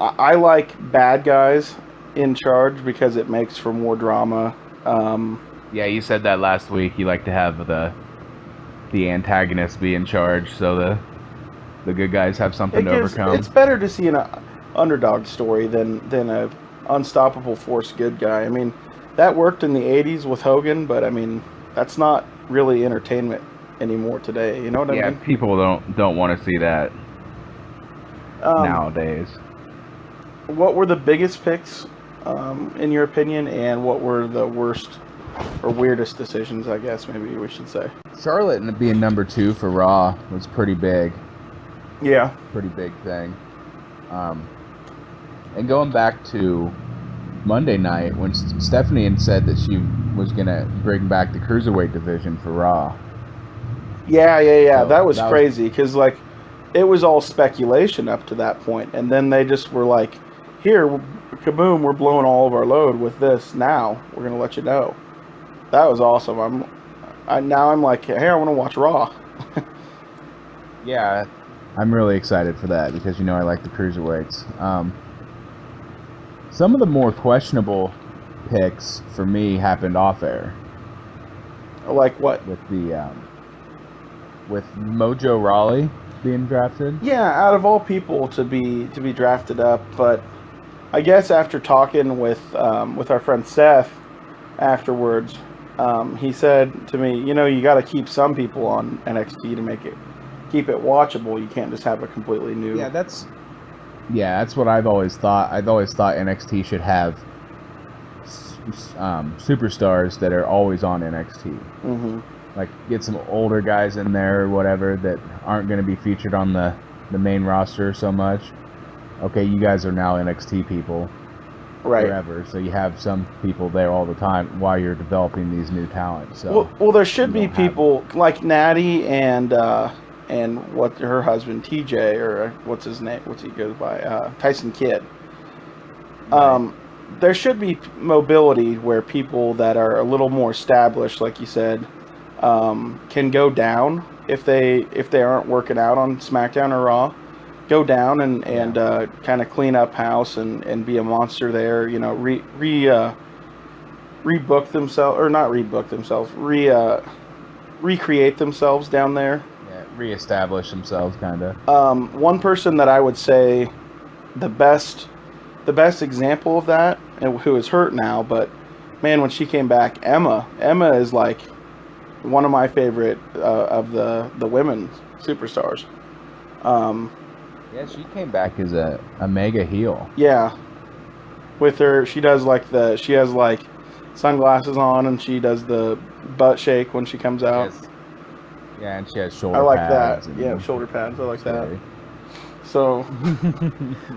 I like bad guys in charge because it makes for more drama. Yeah, you said that last week. You like to have the antagonist be in charge, so the good guys have something to overcome. It's better to see an underdog story than a unstoppable force good guy. I mean, that worked in the '80s with Hogan, but I mean, that's not really entertainment anymore today. You know what I mean? Yeah, people don't want to see that nowadays. What were the biggest picks, in your opinion, and what were the worst or weirdest decisions? I guess maybe we should say. Charlotte being number 2 for Raw was pretty big. Yeah. Pretty big thing. And going back to Monday night when Stephanie had said that she was going to bring back the Cruiserweight division for Raw. Yeah. So that was crazy because, like, it was all speculation up to that point. And then they just were like, here, kaboom, we're blowing all of our load with this now. We're going to let you know. That was awesome. I'm like, hey, I want to watch Raw. Yeah, I'm really excited for that because, you know, I like the Cruiserweights. Some of the more questionable picks for me happened off air. Like what? With Mojo Rawley being drafted. Yeah, out of all people to be drafted up, but I guess after talking with our friend Seth afterwards, he said to me, you know, you got to keep some people on NXT to keep it watchable. You can't just have a completely new. Yeah, that's what I've always thought. I've always thought NXT should have superstars that are always on NXT. Mm-hmm. Like, get some older guys in there or whatever that aren't going to be featured on the main roster so much. Okay, you guys are now NXT people. Right. Forever, so you have some people there all the time while you're developing these new talents. So well there should be people like Natty and what her husband TJ, or what's his name? What's he goes by? Tyson Kidd. Right. There should be mobility where people that are a little more established, like you said, can go down if they aren't working out on SmackDown or Raw. Go down and kind of clean up house and be a monster there. You know, rebook themselves, or not rebook themselves, recreate themselves down there. Yeah, reestablish themselves, kind of. One person that I would say the best example of that, and who is hurt now, but man, when she came back, Emma is like one of my favorite of the women superstars. Yeah, she came back as a mega heel. Yeah. With her, she has like sunglasses on, and she does the butt shake when she comes out. Yeah, and she has shoulder pads. I like pads. That. Yeah, shoulder pads. I like that. So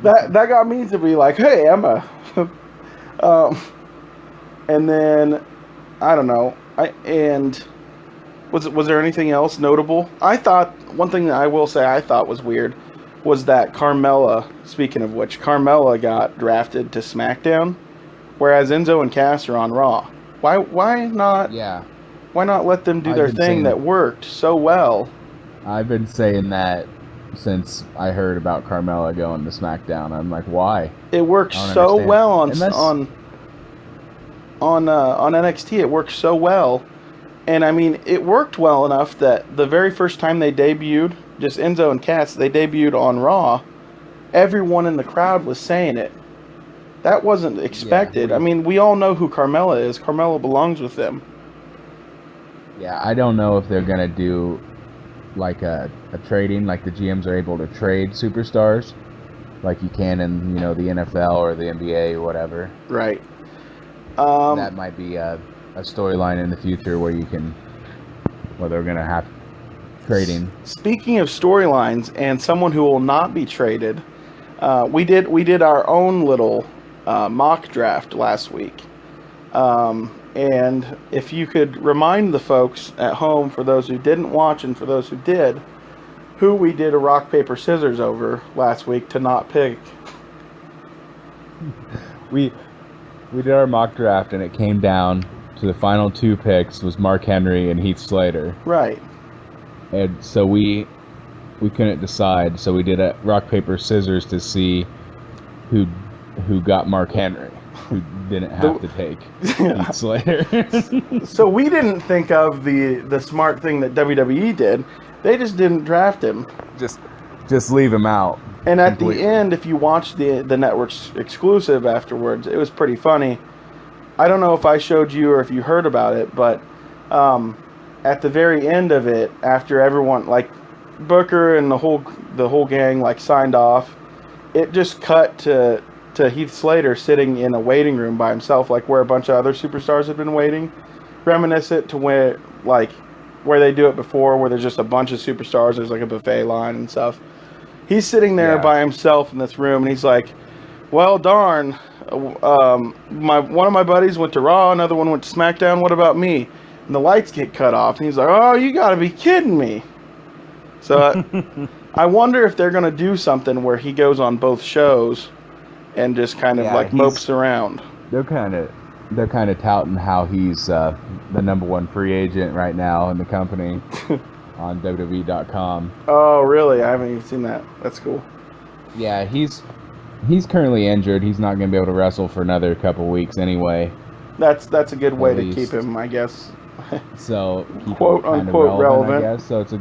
that got me to be like, hey, Emma. And then I don't know. Was there anything else notable? I thought one thing that I will say I thought was weird was that Carmella, speaking of which, Carmella got drafted to SmackDown, whereas Enzo and Cass are on Raw. Why not? Yeah. Why not let them do their thing that worked so well? I've been saying that since I heard about Carmella going to SmackDown. I'm like, why? It works so well on NXT. It works so well, and I mean, it worked well enough that the very first time they debuted, just Enzo and Cass, they debuted on Raw. Everyone in the crowd was saying it. That wasn't expected. I mean, we all know who Carmella is. Carmella belongs with them. Yeah, I don't know if they're gonna do like a trading, like the GMs are able to trade superstars, like you can in, you know, the NFL or the NBA or whatever. Right. That might be a storyline in the future where they're gonna have trading. Speaking of storylines and someone who will not be traded, we did our own little mock draft last week. And if you could remind the folks at home, for those who didn't watch and for those who did, who we did a rock, paper, scissors over last week to not pick. We did our mock draft and it came down to the final 2 picks was Mark Henry and Heath Slater. Right. And so we couldn't decide, so we did a rock, paper, scissors to see who got Mark Henry, who didn't have to take Heath Slater. So we didn't think of the smart thing that WWE did. They just didn't draft him. Just leave him out. And at completely. the end, if you watch the network's exclusive afterwards, it was pretty funny. I don't know if I showed you or if you heard about it, but at the very end of it, after everyone, like Booker and the whole gang, like signed off, it just cut to Heath Slater sitting in a waiting room by himself, like where a bunch of other superstars had been waiting, reminiscent to where they do it before, where there's just a bunch of superstars. There's like a buffet line and stuff. He's sitting there by himself in this room, and he's like, "Well, darn, one of my buddies went to Raw, another one went to SmackDown. What about me?" And the lights get cut off, and he's like, "Oh, you got to be kidding me!" So I wonder if they're gonna do something where he goes on both shows and just kind of like mopes around. They're kind of touting how he's the number one free agent right now in the company. On WWE.com. Oh, really? I haven't even seen that. That's cool. Yeah, he's currently injured. He's not going to be able to wrestle for another couple weeks anyway. That's a good way to keep him, I guess. So quote unquote relevant. I guess. So it's a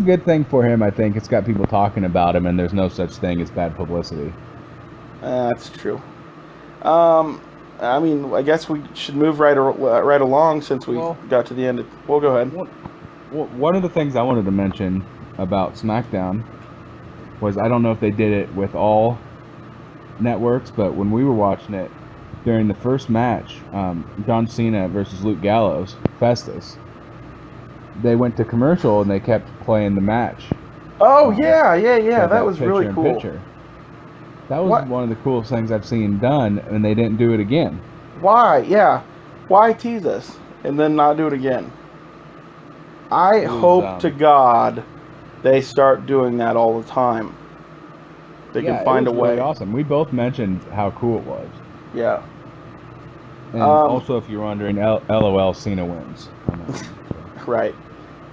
good thing for him. I think it's got people talking about him, and there's no such thing as bad publicity. That's true. I mean, I guess we should move right along since we got to the end. Well, go ahead. One of the things I wanted to mention about SmackDown was, I don't know if they did it with all networks, but when we were watching it during the first match, John Cena versus Luke Gallows, Festus, they went to commercial and they kept playing the match. Oh, yeah. That was really cool. That was one of the coolest things I've seen done, and they didn't do it again. Why? Yeah. Why tease us and then not do it again? I hope to God they start doing that all the time. They can find a way. Really awesome. We both mentioned how cool it was. Yeah. And also, if you're wondering, LOL, Cena wins. Right.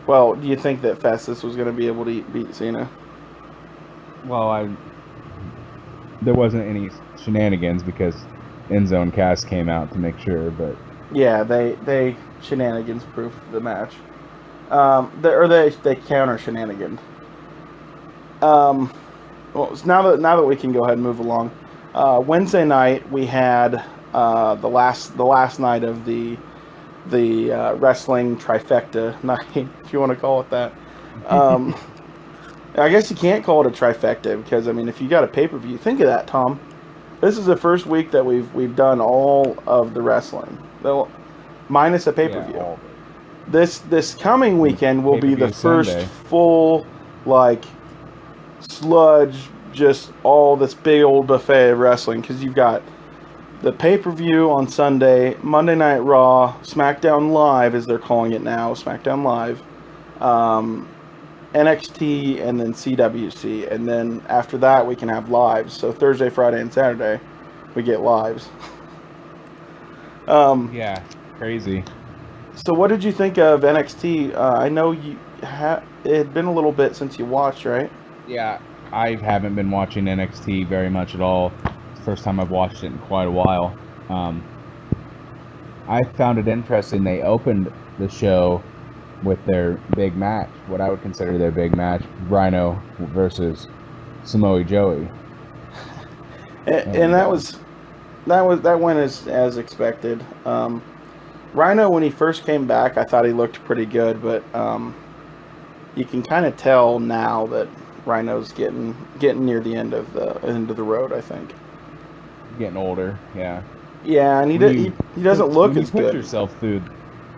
Well, do you think that Festus was going to be able to beat Cena? Well, there wasn't any shenanigans because Enzo Cass came out to make sure, but yeah, they shenanigans proof the match. They counter shenanigan. Well, so now that we can go ahead and move along. Wednesday night we had the last night of the wrestling trifecta night, if you want to call it that. I guess you can't call it a trifecta because, I mean, if you got a pay-per-view, think of that, Tom. This is the first week that we've done all of the wrestling, minus a pay-per-view. Yeah, this coming weekend will be the first Sunday. Full, like, sludge, just all this big old buffet of wrestling, because you've got the pay-per-view on Sunday, Monday Night Raw, SmackDown Live, as they're calling it now, SmackDown Live, NXT, and then CWC. And then after that, we can have lives. So Thursday, Friday, and Saturday, we get lives. Yeah, crazy. So what did you think of NXT? I know it had been a little bit since you watched, right? Yeah, I haven't been watching NXT very much at all. It's the first time I've watched it in quite a while. I found it interesting. They opened the show with their big match, what I would consider their big match, Rhino versus Samoa Joey. And that went as expected. Rhino, when he first came back, I thought he looked pretty good, but you can kind of tell now that Rhino's getting near the end of the road, I think. Getting older, yeah. Yeah, and he doesn't look as good.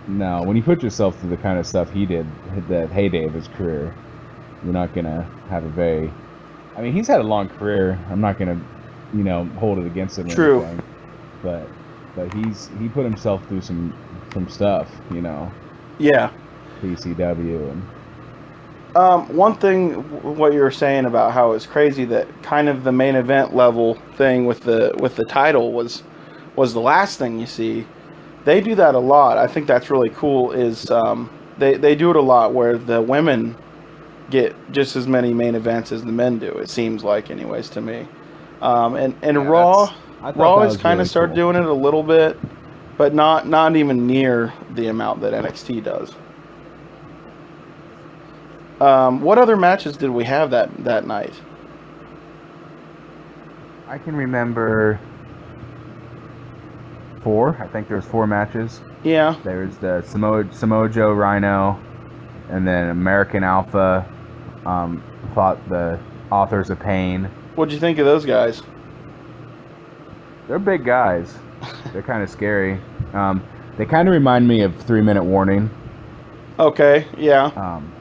When you put yourself through the kind of stuff he did, that heyday of his career, you're not gonna have a very. I mean, he's had a long career. I'm not gonna, hold it against him. True. Or anything, but he put himself through some stuff, Yeah. PCW and. One thing, what you were saying about how it's crazy that kind of the main event level thing with the title was the last thing you see. They do that a lot. I think that's really cool. Is they do it a lot where the women get just as many main events as the men do. It seems like, anyways, to me. And Yeah, Raw I thought Raw that has was kind really of started cool. doing it a little bit, but not even near the amount that NXT does. What other matches did we have that night? I can remember 4. I think there was 4 matches. Yeah. There was the Samoa Joe Rhino, and then American Alpha fought the Authors of Pain. What'd you think of those guys? They're big guys. They're kind of scary. They kind of remind me of 3 Minute Warning. Okay, yeah. In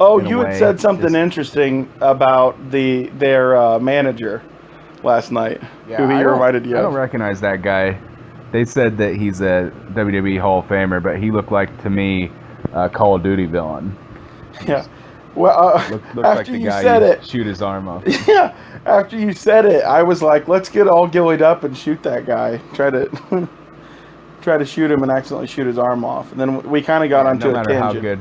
a You had way, said something just- interesting about their manager last night. Who he reminded you I don't of. recognize that guy. They said that he's a WWE Hall of Famer, but he looked like, to me, a Call of Duty villain. Yeah. Well, Looked after like the you guy said it, shoot his arm off. yeah. After you said it, I was like, let's get all gillied up and shoot that guy. Try to shoot him and accidentally shoot his arm off. And then we kind of got onto no a matter tangent. how good.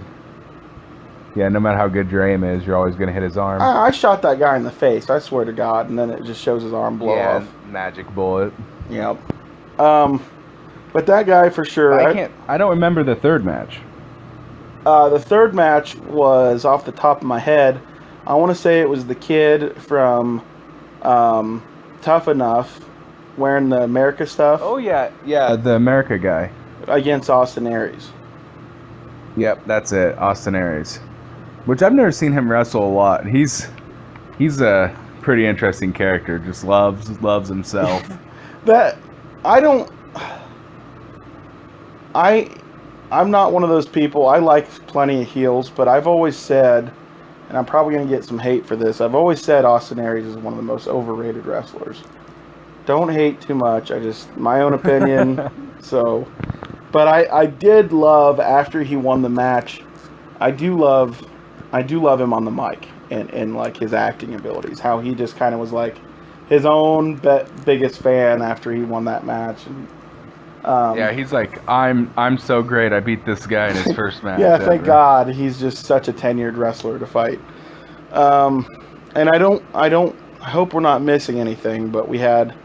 Yeah, no matter how good your aim is, you're always going to hit his arm. I shot that guy in the face. I swear to God. And then it just shows his arm blow off. magic bullet. Yep. But that guy for sure. I don't remember the third match. The third match was off the top of my head. I want to say it was the kid from Tough Enough wearing the America stuff Oh yeah, the America guy. against Austin Aries. Yep, that's it, Austin Aries. Which I've never seen him wrestle a lot. He's a pretty interesting character. Just loves himself. I'm not one of those people. I like plenty of heels, but I've always said, and I'm probably going to get some hate for this, I've always said Austin Aries is one of the most overrated wrestlers. Don't hate too much. My own opinion. But I did love, after he won the match, I do love him on the mic and like his acting abilities. How he just kind of was like his own biggest fan after he won that match. And, yeah, he's like, I'm so great. I beat this guy in his first match. yeah, thank God. He's just such a tenured wrestler to fight. And I hope we're not missing anything, but we had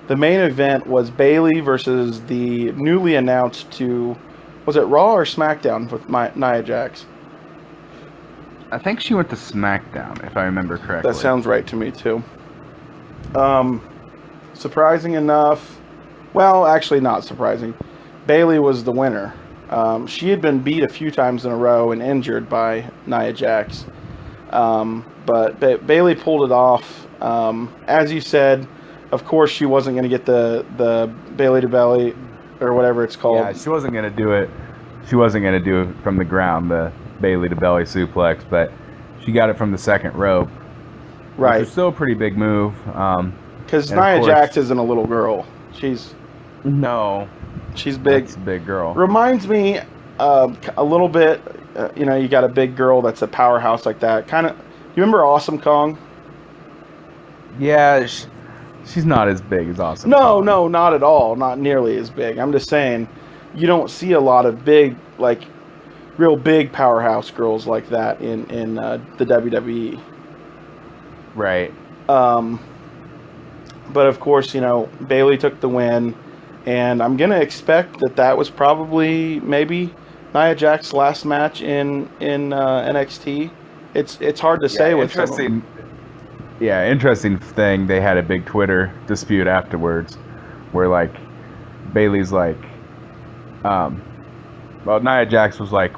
the main event was Bayley versus the newly announced was it Raw or SmackDown with Nia Jax? I think she went to SmackDown, if I remember correctly. That sounds right to me too. Surprising enough, well, actually not surprising. Bayley was the winner. She had been beat a few times in a row and injured by Nia Jax. But Bayley pulled it off. As you said, of course she wasn't going to get the Bayley to belly or whatever it's called. Yeah, she wasn't going to do it. She wasn't going to do it from the ground, the Bayley to belly suplex, but she got it from the second rope. Right. Which is still a pretty big move. Because Nia Jax isn't a little girl. She's big. That's a big girl. Reminds me a little bit. You got a big girl that's a powerhouse like that. Kind of. You remember Awesome Kong? Yeah, she's not as big as Awesome No, Kong. no, not at all. Not nearly as big. I'm just saying, you don't see a lot of big, like, real big powerhouse girls like that in the WWE. Right. But of course, Bayley took the win, and I'm gonna expect that was probably maybe Nia Jax's last match in NXT. It's hard to say with some of them. Yeah, interesting thing. They had a big Twitter dispute afterwards, where like Bayley's like, well, Nia Jax was like,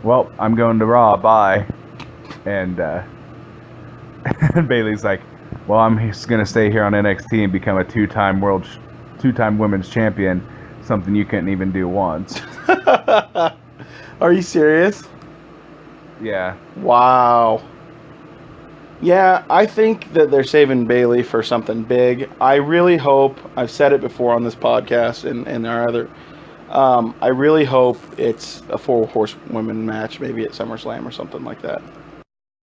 well, I'm going to Raw, bye, and Bayley's like, well, I'm just gonna stay here on NXT and become a two-time women's champion, something you couldn't even do once. Are you serious? Yeah. Wow. Yeah, I think that they're saving Bayley for something big. I really hope, I've said it before on this podcast and our other, I really hope it's a 4 horsewomen match, maybe at SummerSlam or something like that.